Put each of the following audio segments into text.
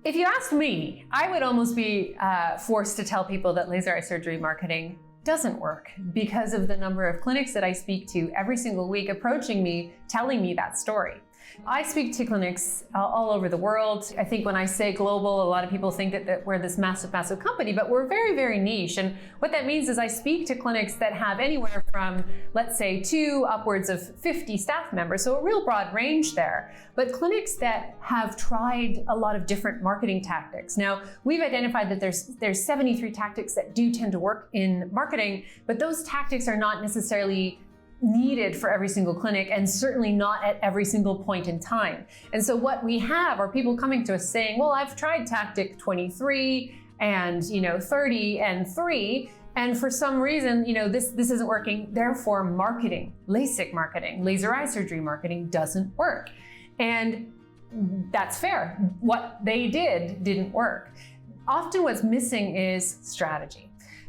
If you ask me, I would almost be forced to tell people that laser eye surgery marketing doesn't work because of the number of clinics that I speak to every single week approaching me, telling me that story. I speak to clinics all over the world. I think when I say global, a lot of people think that we're this massive, massive company, but we're very, very niche. And what that means is I speak to clinics that have anywhere from, let's say, 2 upwards of 50 staff members, so a real broad range there. But clinics that have tried a lot of different marketing tactics. Now, we've identified that there's 73 tactics that do tend to work in marketing, but those tactics are not necessarily needed for every single clinic, and certainly not at every single point in time. And so what we have are people coming to us saying, well, I've tried tactic 23 and 30 and 3, and for some reason, this isn't working. Therefore, marketing, LASIK marketing, laser eye surgery marketing doesn't work. And that's fair. What they didn't work. Often what's missing is strategy.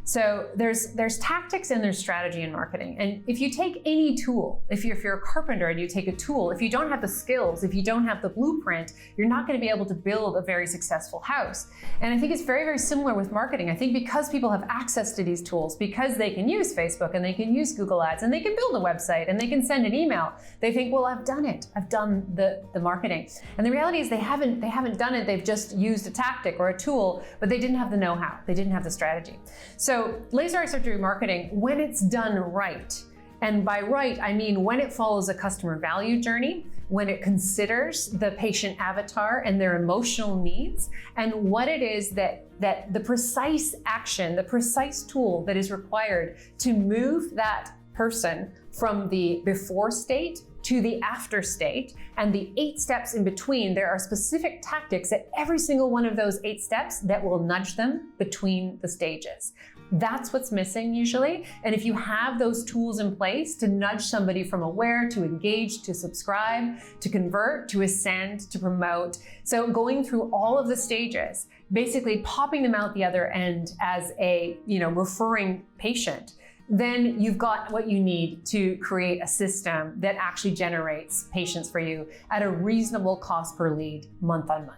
So there's tactics and there's strategy in marketing. And if you take any tool, if you're a carpenter and you take a tool, if you don't have the skills, if you don't have the blueprint, you're not going to be able to build a very successful house. And I think it's very, very similar with marketing. I think because people have access to these tools, because they can use Facebook and they can use Google Ads and they can build a website and they can send an email, they think, well, I've done it. I've done the marketing. And the reality is they haven't done it. They've just used a tactic or a tool, but they didn't have the know-how. They didn't have the strategy. So laser eye surgery marketing, when it's done right, and by right, I mean when it follows a customer value journey, when it considers the patient avatar and their emotional needs, and what it is that the precise action, the precise tool that is required to move that person from the before state to the after state, and the 8 steps in between. There are specific tactics at every single one of those 8 steps that will nudge them between the stages. That's what's missing usually. And if you have those tools in place to nudge somebody from aware to engage, to subscribe, to convert, to ascend, to promote. So going through all of the stages, basically popping them out the other end as a referring patient, then you've got what you need to create a system that actually generates patients for you at a reasonable cost per lead month on month.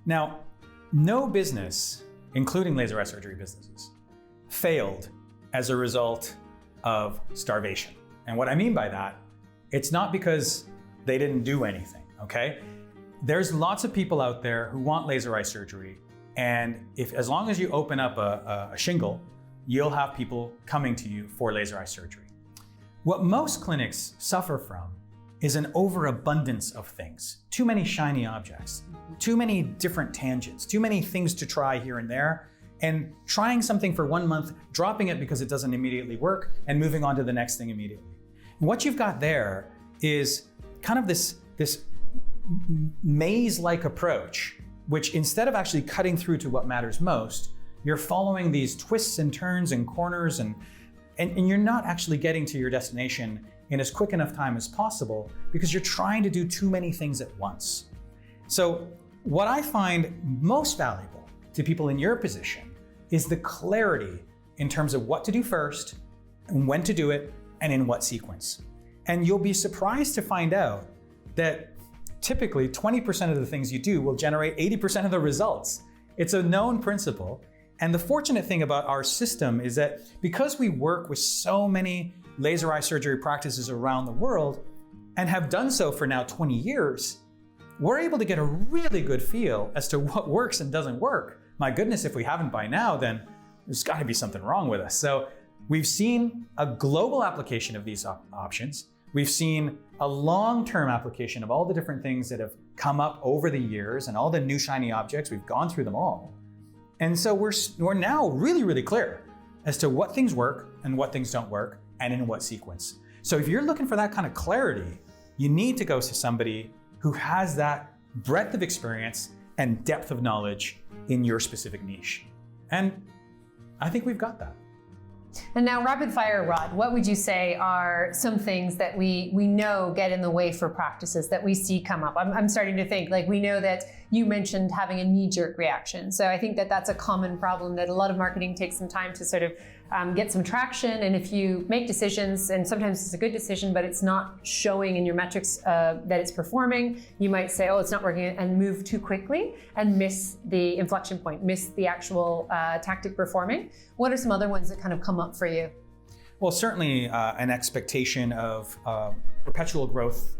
Now, no business, including laser eye surgery businesses, failed as a result of starvation. And what I mean by that, it's not because they didn't do anything, okay? There's lots of people out there who want laser eye surgery, and as long as you open up a shingle, you'll have people coming to you for laser eye surgery. What most clinics suffer from is an overabundance of things. Too many shiny objects, too many different tangents, too many things to try here and there, and trying something for 1 month, dropping it because it doesn't immediately work, and moving on to the next thing immediately. And what you've got there is kind of this maze-like approach, which instead of actually cutting through to what matters most, you're following these twists and turns and corners, and you're not actually getting to your destination in as quick enough time as possible because you're trying to do too many things at once. So what I find most valuable to people in your position is the clarity in terms of what to do first and when to do it and in what sequence. And you'll be surprised to find out that typically 20% of the things you do will generate 80% of the results. It's a known principle. And the fortunate thing about our system is that because we work with so many laser eye surgery practices around the world and have done so for now 20 years, we're able to get a really good feel as to what works and doesn't work. My goodness, if we haven't by now, then there's got to be something wrong with us. So we've seen a global application of these options. We've seen a long-term application of all the different things that have come up over the years and all the new shiny objects. We've gone through them all. And so we're now really, really clear as to what things work and what things don't work and in what sequence. So if you're looking for that kind of clarity, you need to go to somebody who has that breadth of experience and depth of knowledge in your specific niche. And I think we've got that. And now, rapid fire, Rod, what would you say are some things that we know get in the way for practices that we see come up? I'm starting to think, like, we know that you mentioned having a knee-jerk reaction. So I think that that's a common problem that a lot of marketing takes some time to sort of get some traction. And if you make decisions, and sometimes it's a good decision, but it's not showing in your metrics that it's performing, you might say, oh, it's not working, and move too quickly and miss the inflection point, miss the actual tactic performing. What are some other ones that kind of come up for you? Well, certainly an expectation of perpetual growth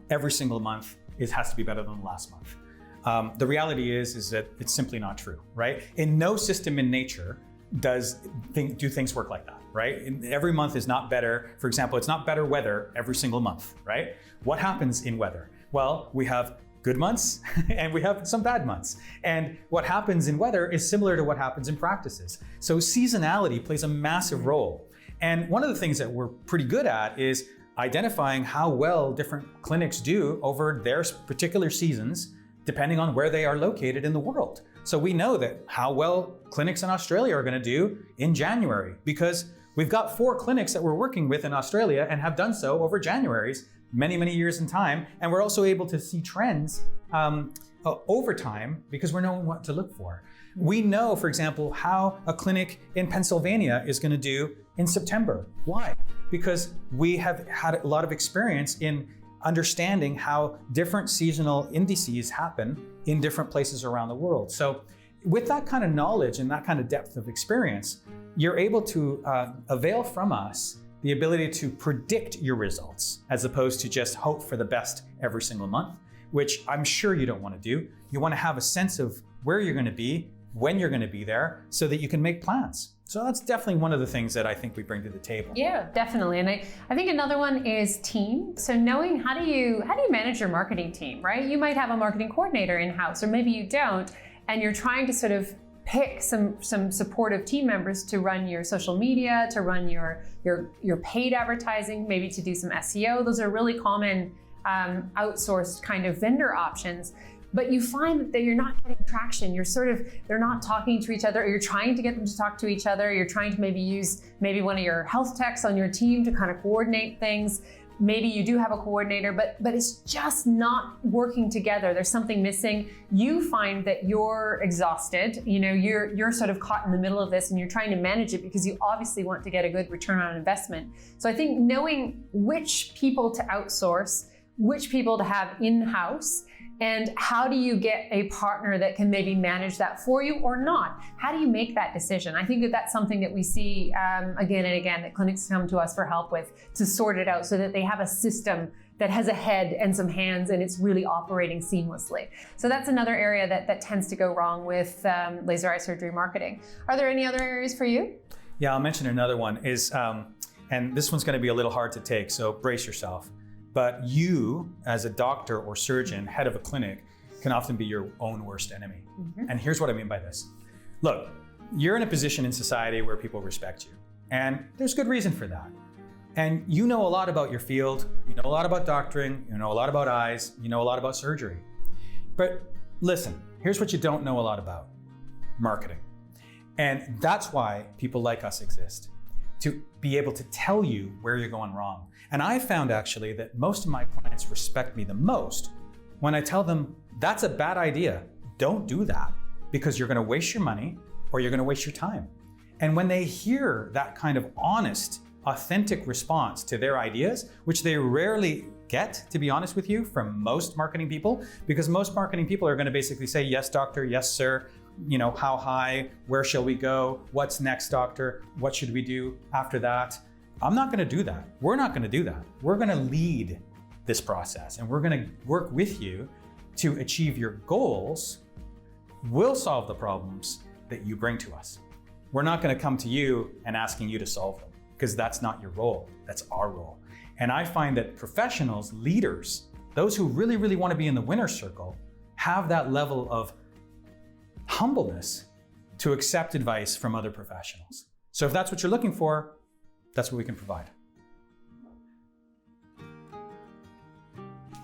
every single month has to be better than the last month. The reality is that it's simply not true, right? In no system in nature do things work like that, right? Every month is not better. For example, it's not better weather every single month, right? What happens in weather? Well, we have good months and we have some bad months. And what happens in weather is similar to what happens in practices. So seasonality plays a massive role. And one of the things that we're pretty good at is identifying how well different clinics do over their particular seasons, depending on where they are located in the world. So we know that how well clinics in Australia are going to do in January, because we've got 4 clinics that we're working with in Australia and have done so over Januaries many, many years in time. And we're also able to see trends over time because we're knowing what to look for. We know, for example, how a clinic in Pennsylvania is going to do in September. Why? Because we have had a lot of experience in understanding how different seasonal indices happen in different places around the world. So with that kind of knowledge and that kind of depth of experience, you're able to avail from us the ability to predict your results as opposed to just hope for the best every single month, which I'm sure you don't want to do. You want to have a sense of where you're going to be, when you're going to be there, so that you can make plans. So that's definitely one of the things that I think we bring to the table. Yeah, definitely. And I think another one is team. So knowing how do you manage your marketing team, right? You might have a marketing coordinator in-house, or maybe you don't, and you're trying to sort of pick some supportive team members to run your social media, to run your paid advertising, maybe to do some SEO. Those are really common outsourced kind of vendor options. But you find that you're not getting traction. They're not talking to each other, or you're trying to get them to talk to each other. You're trying to maybe use one of your health techs on your team to kind of coordinate things. Maybe you do have a coordinator, but it's just not working together. There's something missing. You find that you're exhausted. You're sort of caught in the middle of this, and you're trying to manage it because you obviously want to get a good return on investment. So I think knowing which people to outsource, which people to have in-house, and how do you get a partner that can maybe manage that for you or not? How do you make that decision? I think that that's something that we see again and again, that clinics come to us for help with, to sort it out so that they have a system that has a head and some hands and it's really operating seamlessly. So that's another area that tends to go wrong with laser eye surgery marketing. Are there any other areas for you? Yeah, I'll mention another one is, and this one's going to be a little hard to take, so brace yourself. But you, as a doctor or surgeon, head of a clinic, can often be your own worst enemy. Mm-hmm. And here's what I mean by this. Look, you're in a position in society where people respect you. And there's good reason for that. And you know a lot about your field, you know a lot about doctoring, you know a lot about eyes, you know a lot about surgery. But listen, here's what you don't know a lot about: marketing. And that's why people like us exist, to be able to tell you where you're going wrong. And I found actually that most of my clients respect me the most when I tell them, that's a bad idea. Don't do that, because you're gonna waste your money or you're gonna waste your time. And when they hear that kind of honest, authentic response to their ideas, which they rarely get, to be honest with you, from most marketing people, because most marketing people are gonna basically say, yes, doctor, yes, sir, how high, where shall we go? What's next, doctor? What should we do after that? I'm not gonna do that. We're not gonna do that. We're gonna lead this process, and we're gonna work with you to achieve your goals. We'll solve the problems that you bring to us. We're not gonna come to you and asking you to solve them, because that's not your role, that's our role. And I find that professionals, leaders, those who really, really wanna be in the winner's circle, have that level of humbleness to accept advice from other professionals. So if that's what you're looking for, that's what we can provide.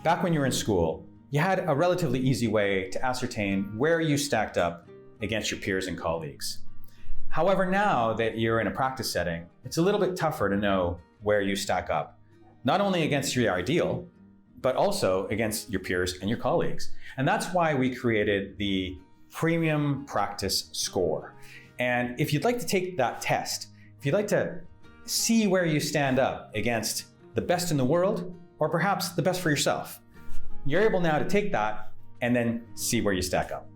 Back when you were in school, you had a relatively easy way to ascertain where you stacked up against your peers and colleagues. However, now that you're in a practice setting, it's a little bit tougher to know where you stack up, not only against your ideal, but also against your peers and your colleagues. And that's why we created the Premium Practice Score. And if you'd like to take that test you'd like to see where you stand up against the best in the world, or perhaps the best for yourself, you're able now to take that and then see where you stack up.